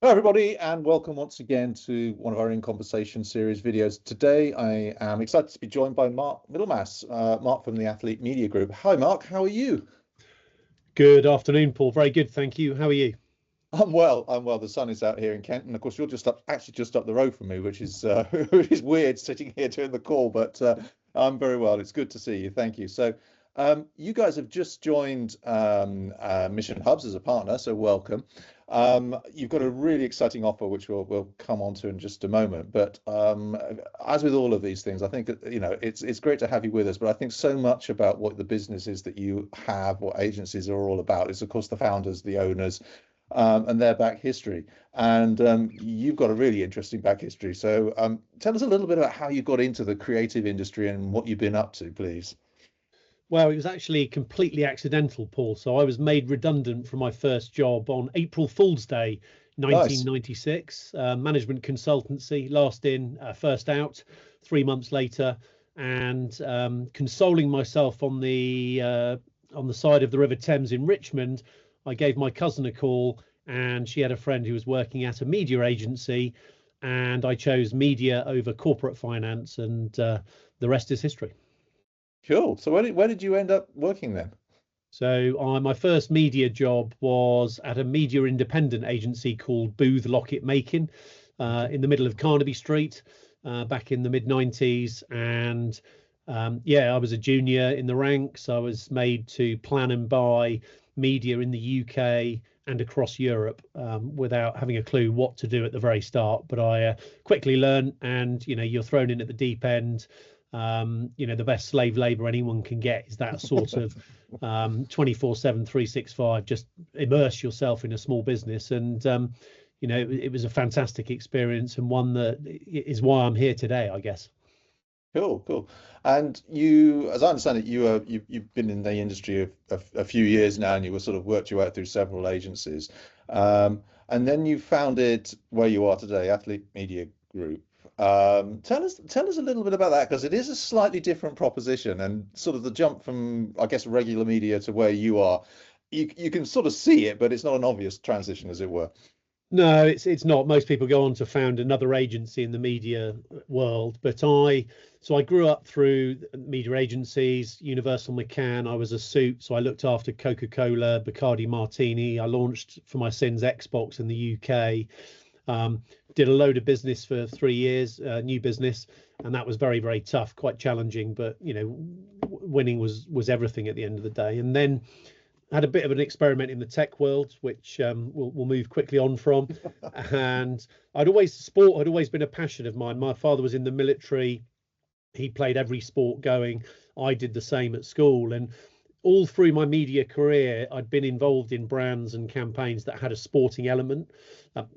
Hello, everybody, and welcome once again to one of our In Conversation series videos. Today, I am excited to be joined by Mark Middlemas, Mark from the Athlete Media Group. Hi, Mark. How are you? Good afternoon, Paul. Very good, thank you. How are you? I'm well. I'm well. The sun is out here in Kent, and of course, you're actually just up the road from me, which is which is weird sitting here doing the call. But I'm very well. It's good to see you. Thank you. So, you guys have just joined Mission Hubs as a partner, so welcome. You've got a really exciting offer, which we'll come on to in just a moment. But as with all of these things, I think that it's great to have you with us. But I think so much about what the businesses that you have, what agencies are all about, is of course the founders, the owners and their back history. And you've got a really interesting back history. So tell us a little bit about how you got into the creative industry and what you've been up to, please. Well, it was actually completely accidental, Paul. So I was made redundant from my first job on April Fool's Day, Nice. 1996. Management consultancy, last in, first out, 3 months later, and consoling myself on the side of the River Thames in Richmond, I gave my cousin a call, and she had a friend who was working at a media agency, and I chose media over corporate finance, and the rest is history. Cool. So where did you end up working then? So my first media job was at a media independent agency called Booth Lockett Makin in the middle of Carnaby Street back in the mid 90s. And yeah, I was a junior in the ranks. I was made to plan and buy media in the UK and across Europe without having a clue what to do at the very start. But I quickly learned, and you're thrown in at the deep end. The best slave labor anyone can get is that sort of 24/7, 365. Just immerse yourself in a small business, and it was a fantastic experience, and one that is why I'm here today, I guess. Cool, cool. And you, as I understand it, you've been in the industry a few years now, and you were sort of worked your way through several agencies, and then you founded where you are today, Athlete Media Group. Tell us a little bit about that because it is a slightly different proposition, and sort of the jump from, I guess, regular media to where you are. You can sort of see it, but it's not an obvious transition, as it were. No, it's not. Most people go on to found another agency in the media world, but I grew up through media agencies, Universal McCann. I was a suit, so I looked after Coca-Cola, Bacardi Martini. I launched for my sins Xbox in the UK. Did a load of business for 3 years, new business, and that was very, very tough, quite challenging. But winning was everything at the end of the day. And then had a bit of an experiment in the tech world, which we'll move quickly on from. And sport had always been a passion of mine. My father was in the military. He played every sport going. I did the same at school. And all through my media career, I'd been involved in brands and campaigns that had a sporting element.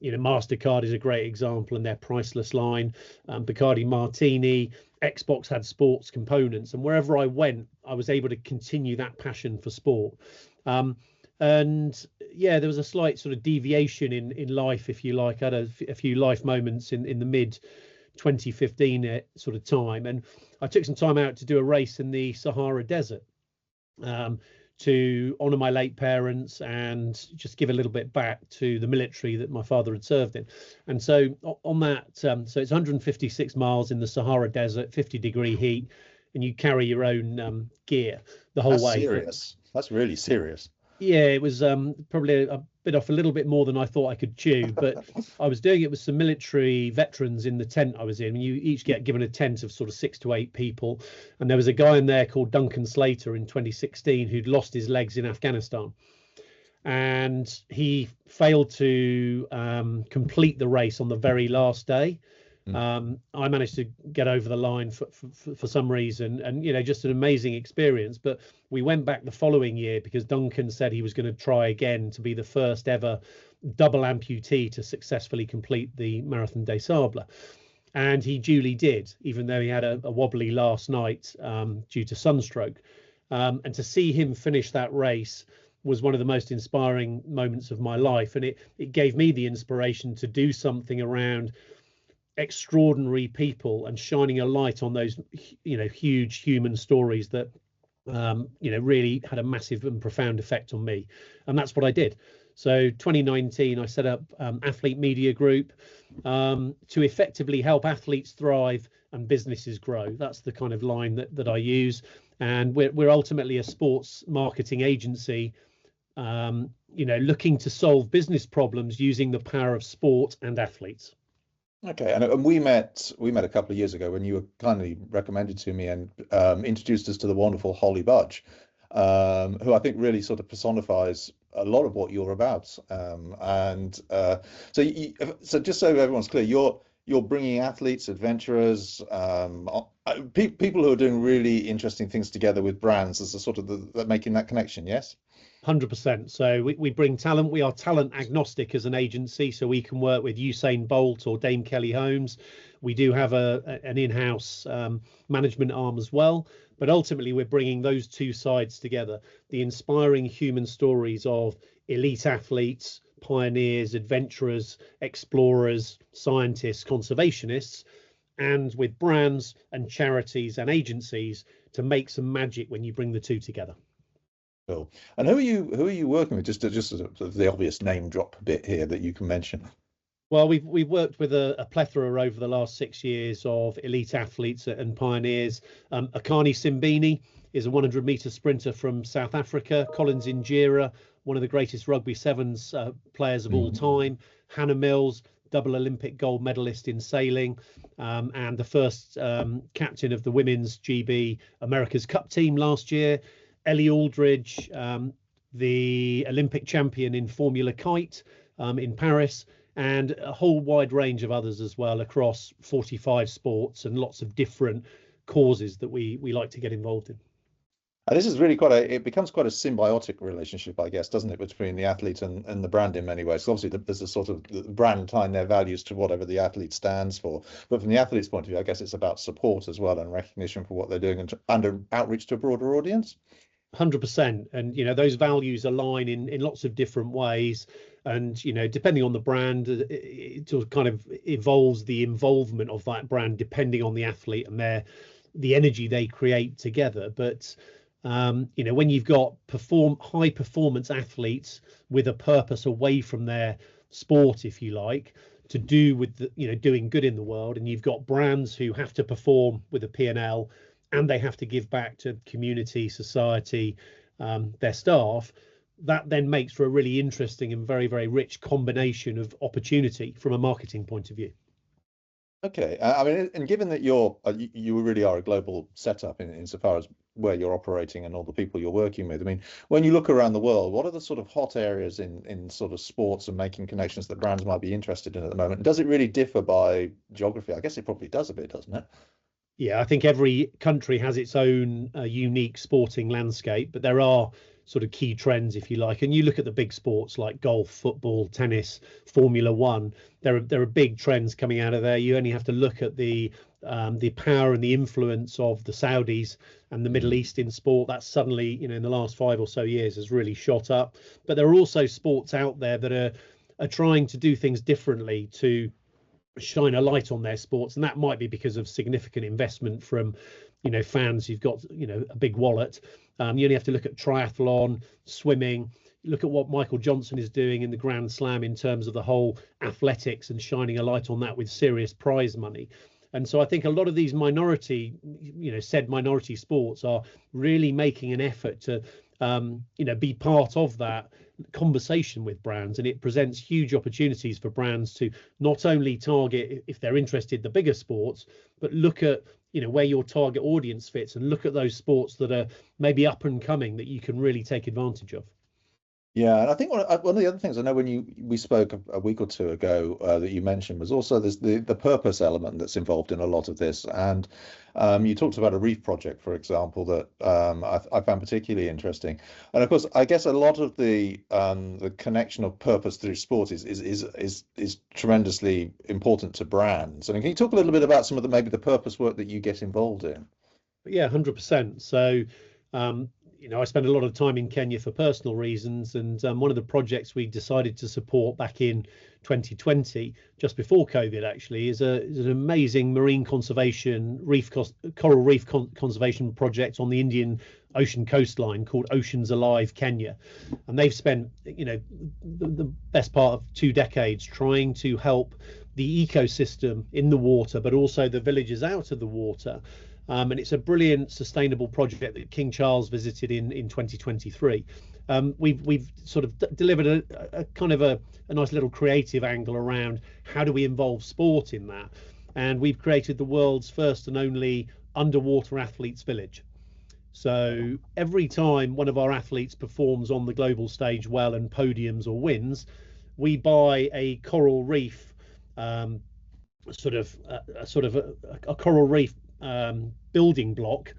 MasterCard is a great example, and their priceless line. Bacardi Martini, Xbox had sports components, and wherever I went, I was able to continue that passion for sport. And yeah, there was a slight sort of deviation in life, if you like. I had a few life moments in the mid 2015 sort of time, and I took some time out to do a race in the Sahara Desert to honour my late parents and just give a little bit back to the military that my father had served in. And so on that, so it's 156 miles in the Sahara Desert, 50-degree heat, and you carry your own gear the whole That's way. serious. That's really serious. Yeah, it was probably a bit off a little bit more than I thought I could chew, but I was doing it with some military veterans in the tent I was in. You each get given a tent of sort of 6 to 8 people, and there was a guy in there called Duncan Slater in 2016 who'd lost his legs in Afghanistan, and he failed to complete the race on the very last day. I managed to get over the line for some reason, and just an amazing experience. But we went back the following year because Duncan said he was going to try again to be the first ever double amputee to successfully complete the Marathon des Sables. And he duly did, even though he had a wobbly last night due to sunstroke. And to see him finish that race was one of the most inspiring moments of my life. And it gave me the inspiration to do something around extraordinary people and shining a light on those huge human stories that really had a massive and profound effect on me. And that's what I did. So 2019, I set up Athlete Media Group to effectively help athletes thrive and businesses grow. That's the kind of line that I use. And we're ultimately a sports marketing agency, looking to solve business problems using the power of sport and athletes. Okay, and we met a couple of years ago when you were kindly recommended to me and introduced us to the wonderful Holly Budge, who I think really sort of personifies a lot of what you're about. So just so everyone's clear, you're bringing athletes, adventurers, people who are doing really interesting things together with brands as a sort of making that connection. Yes. 100%. So we bring talent. We are talent agnostic as an agency, so we can work with Usain Bolt or Dame Kelly Holmes. We do have an in-house management arm as well, but ultimately we're bringing those two sides together: the inspiring human stories of elite athletes, pioneers, adventurers, explorers, scientists, conservationists, and with brands and charities and agencies to make some magic when you bring the two together. Cool. And who are you working with? Just the obvious name drop bit here that you can mention. Well, we've worked with a plethora over the last 6 years of elite athletes and pioneers. Akani Simbini is a 100-meter sprinter from South Africa. Collins Injera, one of the greatest rugby sevens players of all time. Hannah Mills, double Olympic gold medalist in sailing, and the first captain of the women's GB America's Cup team last year. Ellie Aldridge, the Olympic champion in Formula Kite in Paris, and a whole wide range of others as well across 45 sports and lots of different causes that we like to get involved in. This is really it becomes quite a symbiotic relationship, I guess, doesn't it, between the athlete and the brand in many ways. So obviously there's a sort of the brand tying their values to whatever the athlete stands for. But from the athlete's point of view, I guess it's about support as well and recognition for what they're doing and outreach to a broader audience. 100%. And those values align in lots of different ways, and depending on the brand, it sort of kind of evolves the involvement of that brand depending on the athlete and the energy they create together. But when you've got high performance athletes with a purpose away from their sport, if you like, to do with doing good in the world, and you've got brands who have to perform with a P&L and they have to give back to community, society, their staff, that then makes for a really interesting and very, very rich combination of opportunity from a marketing point of view. Okay, I mean, and given that you really are a global setup insofar as where you're operating and all the people you're working with, I mean, when you look around the world, what are the sort of hot areas in sort of sports and making connections that brands might be interested in at the moment? Does it really differ by geography? I guess it probably does a bit, doesn't it? Yeah, I think every country has its own unique sporting landscape, but there are sort of key trends, if you like. And you look at the big sports like golf, football, tennis, Formula One. There are big trends coming out of there. You only have to look at the power and the influence of the Saudis and the Middle East in sport. That suddenly, in the last 5 or so years has really shot up. But there are also sports out there that are trying to do things differently to shine a light on their sports, and that might be because of significant investment from fans who've got a big wallet. You only have to look at triathlon, swimming, look at what Michael Johnson is doing in the Grand Slam in terms of the whole athletics and shining a light on that with serious prize money. And so I think a lot of these minority sports are really making an effort to be part of that conversation with brands, and it presents huge opportunities for brands to not only target, if they're interested, the bigger sports, but look at where your target audience fits and look at those sports that are maybe up and coming that you can really take advantage of. Yeah, and I think one of the other things I know when we spoke a week or two ago that you mentioned was also there's the purpose element that's involved in a lot of this, and you talked about a reef project, for example, that I found particularly interesting. And of course, I guess a lot of the connection of purpose through sport is tremendously important to brands. And can you talk a little bit about some of maybe the purpose work that you get involved in? Yeah, 100%. So I spent a lot of time in Kenya for personal reasons, and one of the projects we decided to support back in 2020, just before COVID actually, is an amazing marine conservation coral reef conservation project on the Indian ocean coastline called Oceans Alive Kenya, and they've spent the best part of 2 decades trying to help the ecosystem in the water, but also the villages out of the water. And it's a brilliant sustainable project that King Charles visited in 2023. We've sort of delivered a kind of a nice little creative angle around how do we involve sport in that, and we've created the world's first and only underwater athletes village. So every time one of our athletes performs on the global stage well and podiums or wins, we buy a coral reef, a coral reef building block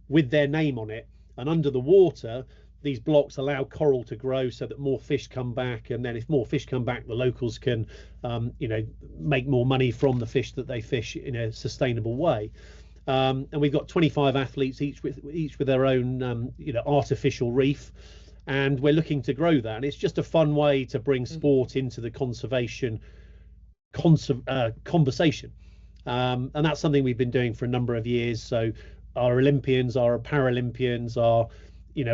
with their name on it, and under the water these blocks allow coral to grow so that more fish come back, and then if more fish come back, the locals can make more money from the fish that they fish in a sustainable way. And we've got 25 athletes, each with their own artificial reef, and we're looking to grow that. And it's just a fun way to bring sport into the conversation. And that's something we've been doing for a number of years. So our Olympians, our Paralympians, our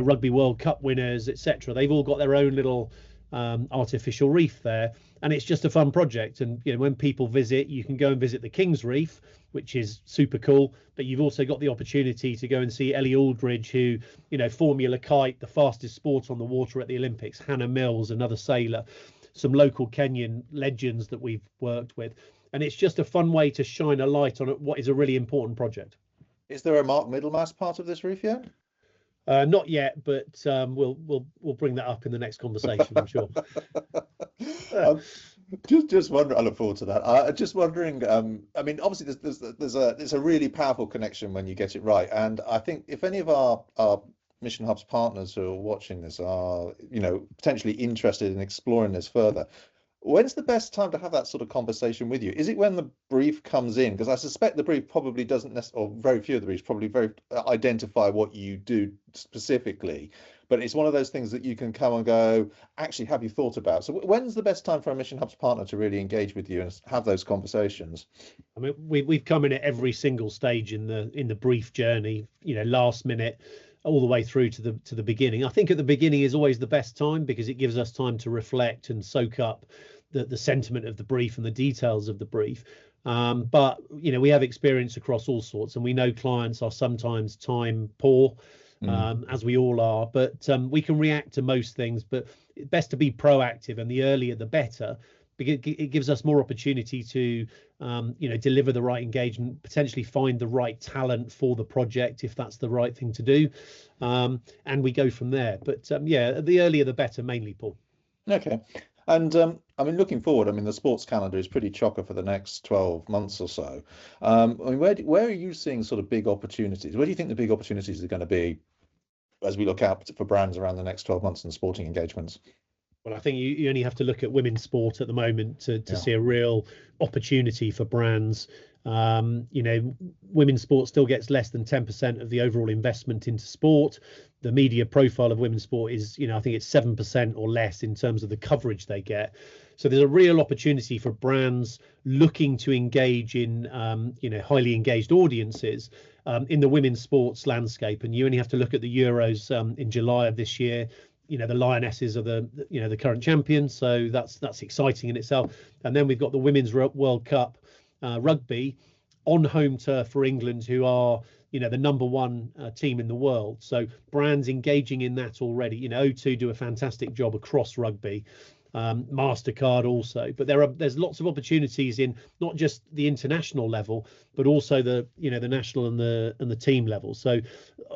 Rugby World Cup winners, etc., they've all got their own little artificial reef there, and it's just a fun project. And when people visit, you can go and visit the King's Reef, which is super cool, but you've also got the opportunity to go and see Ellie Aldridge, who Formula Kite, the fastest sport on the water at the Olympics, Hannah Mills, another sailor, some local Kenyan legends that we've worked with, and it's just a fun way to shine a light on what is a really important project. Is there a Mark Middlemas part of this reef yet? Not yet, but we'll bring that up in the next conversation, I'm sure. Just wondering. I look forward to that. Just wondering. I mean, obviously, there's a really powerful connection when you get it right, and I think if any of our Mission Hub's partners who are watching this are potentially interested in exploring this further, when's the best time to have that sort of conversation with you? Is it when the brief comes in? Because I suspect the brief probably doesn't necessarily, or very few of the briefs probably identify what you do specifically. But it's one of those things that you can come and go, actually, have you thought about? So when's the best time for a Mission Hub's partner to really engage with you and have those conversations? I mean, we've come in at every single stage in the brief journey, last minute, all the way through to the beginning. I think at the beginning is always the best time because it gives us time to reflect and soak up the sentiment of the brief and the details of the brief. But we have experience across all sorts, and we know clients are sometimes time poor, as we all are, but we can react to most things, but it's best to be proactive, and the earlier the better, because it gives us more opportunity to deliver the right engagement, potentially find the right talent for the project if that's the right thing to do, and we go from there. But the earlier the better, mainly, Paul. Okay. And I mean, looking forward, I mean, the sports calendar is pretty chocker for the next 12 months or so. I mean, where are you seeing sort of big opportunities? Where do you think the big opportunities are going to be as we look out for brands around the next 12 months and sporting engagements? Well, I think you only have to look at women's sport at the moment to see a real opportunity for brands. Women's sport still gets less than 10% of the overall investment into sport. The media profile of women's sport is, I think it's 7% or less in terms of the coverage they get. So there's a real opportunity for brands looking to engage in, highly engaged audiences in the women's sports landscape. And you only have to look at the Euros in July of this year. The Lionesses are the current champions, so that's exciting in itself. And then we've got the Women's World Cup rugby on home turf for England, who are the number one team in the world. So brands engaging in that already. O2 do a fantastic job across rugby, MasterCard also. But there's lots of opportunities in not just the international level, but also the national and the team level. So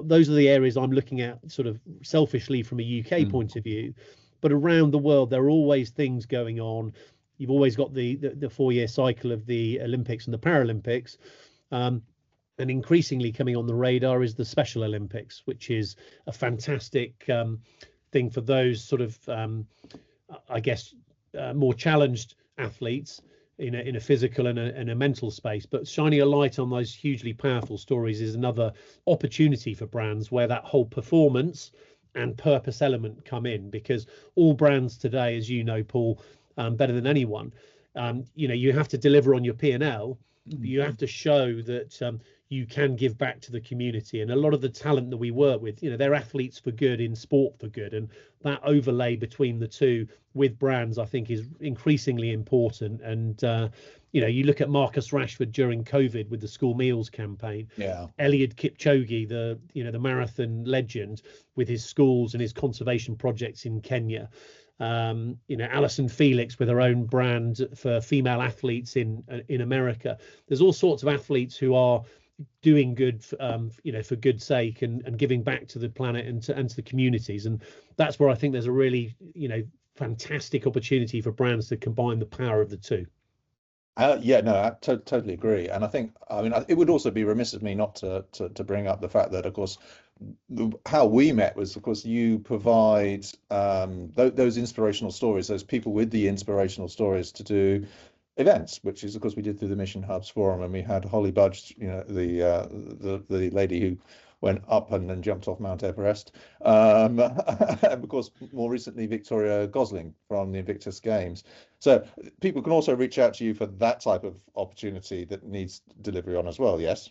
those are the areas I'm looking at, sort of selfishly from a UK point of view. But around the world, there are always things going on. You've always got the 4-year cycle of the Olympics and the Paralympics. And increasingly coming on the radar is the Special Olympics, which is a fantastic thing for those sort of, more challenged athletes in a physical and a mental space. But shining a light on those hugely powerful stories is another opportunity for brands where that whole performance and purpose element come in, because all brands today, as you know, Paul, better than anyone, you have to deliver on your P&L. You have to show that you can give back to the community. And a lot of the talent that we work with, they're athletes for good in sport for good, and that overlay between the two with brands, I think, is increasingly important. And you look at Marcus Rashford during COVID with the school meals campaign. Yeah. Eliud Kipchoge, the marathon legend, with his schools and his conservation projects in Kenya. Alison Felix with her own brand for female athletes in America. There's all sorts of athletes who are doing good, for good sake, and giving back to the planet and to the communities. And that's where I think there's a really, fantastic opportunity for brands to combine the power of the two. Yeah, no, I totally agree. And I think, it would also be remiss of me not to bring up the fact that, of course, how we met was, of course, you provide those inspirational stories, those people with the inspirational stories to do events, which is, of course, we did through the Mission Hubs Forum, and we had Holly Budge, the lady who went up and then jumped off Mount Everest. And of course, more recently, Victoria Gosling from the Invictus Games. So people can also reach out to you for that type of opportunity that needs delivery on as well, yes?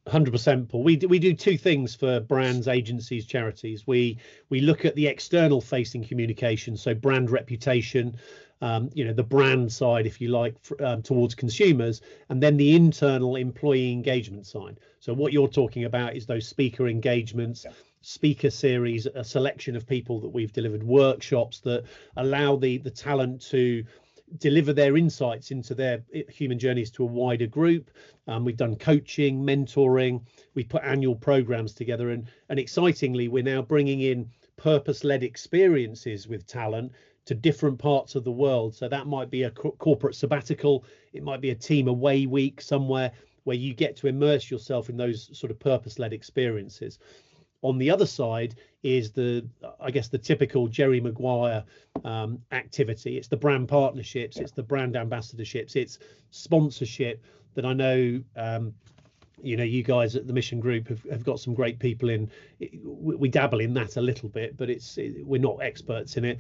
100%, Paul. We do two things for brands, agencies, charities. We look at the external facing communication, so brand reputation, the brand side, if you like, towards consumers, and then the internal employee engagement side. So what you're talking about is those speaker engagements, speaker series, a selection of people that we've delivered, workshops that allow the talent to deliver their insights into their human journeys to a wider group. We've done coaching, mentoring. We put annual programs together, and excitingly, we're now bringing in purpose-led experiences with talent to different parts of the world. So that might be a corporate sabbatical. It might be a team away week somewhere where you get to immerse yourself in those sort of purpose-led experiences. On the other side is the typical Jerry Maguire activity. It's the brand partnerships, it's the brand ambassadorships, it's sponsorship that I know, you guys at the Mission Group have got some great people in. We dabble in that a little bit, but we're not experts in it.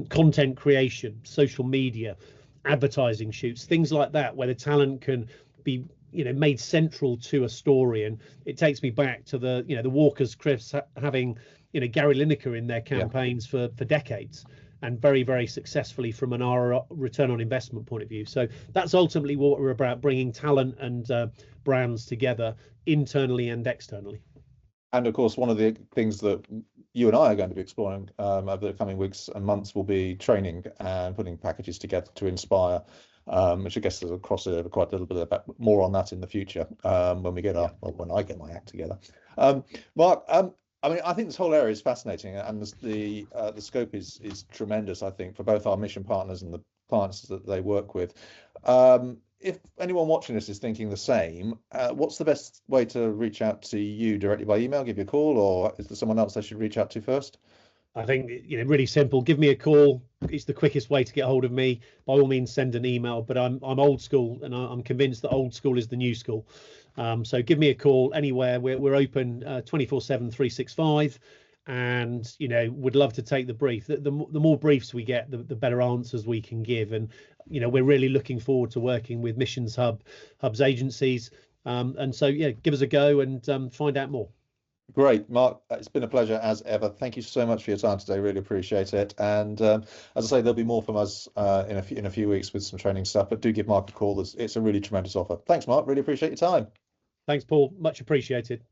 Content creation, social media, advertising shoots, things like that, where the talent can be made central to a story. And it takes me back to the Walker's Cliffs having Gary Lineker in their campaigns for decades, and very, very successfully from an return on investment point of view. So that's ultimately what we're about, bringing talent and brands together internally and externally. And of course, one of the things that you and I are going to be exploring over the coming weeks and months will be training and putting packages together to inspire, which I guess is a crossover quite a little bit about more on that in the future when I get my act together. Mark, I think this whole area is fascinating, and the scope is tremendous, I think, for both our mission partners and the clients that they work with. If anyone watching this is thinking the same, what's the best way to reach out to you? Directly by email, give you a call, or is there someone else they should reach out to first? I think, really simple. Give me a call. It's the quickest way to get hold of me. By all means, send an email. But I'm old school, and I'm convinced that old school is the new school. So give me a call anywhere. We're open 24/7, 365, and would love to take the brief. The more briefs we get, the better answers we can give. And we're really looking forward to working with Missions Hubs agencies. And so give us a go and find out more. Great, Mark. It's been a pleasure as ever. Thank you so much for your time today. Really appreciate it. And as I say, there'll be more from us in a few weeks with some training stuff. But do give Mark a call. It's a really tremendous offer. Thanks, Mark. Really appreciate your time. Thanks, Paul. Much appreciated.